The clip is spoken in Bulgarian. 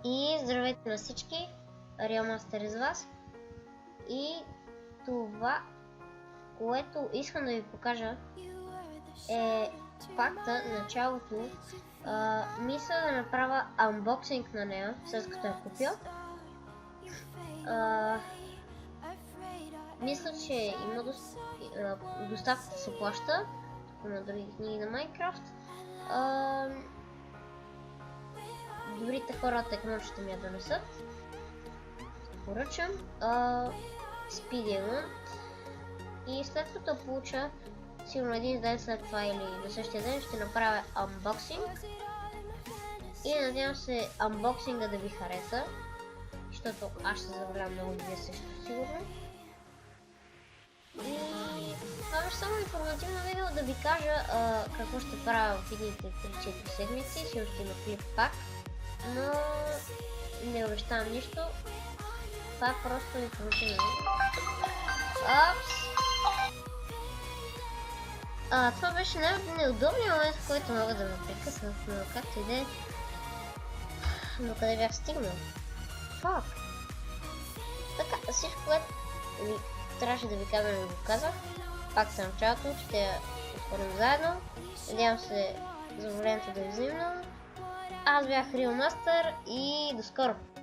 И здравейте на всички, Realmaster из вас. И това, което искам да ви покажа, е пакта, началото. Мисля да направя анбоксинг на нея, след като я купя. Мисля, че има доставката се плаща, като на други книги на Майнкрафт. Добрите хора от Текно ще ми я донесат. Поръчам Speedy Hunt и след като получа, сигурно един ден след това или на същия ден, ще направя анбоксинг и надявам се анбоксинга да ви хареса, защото аз ще забравя много, вие също сигурно. И това беше само информативно видео да ви кажа какво ще правя в едните 3-4 седмици. Сигурно ще има клип пак, но не обещавам нищо. Това е просто информативно видео. Това беше най-неудобният момент, в който мога да ме прекъснат, но както и да е. Но къде бях стигнал? Фак! Така, всичко, което трябваше да ви кажа, не го казах. Пак съм началото, ще я отворим заедно. Надявам се за времето да ви взаимно. Аз бях Realmaster и до скоро!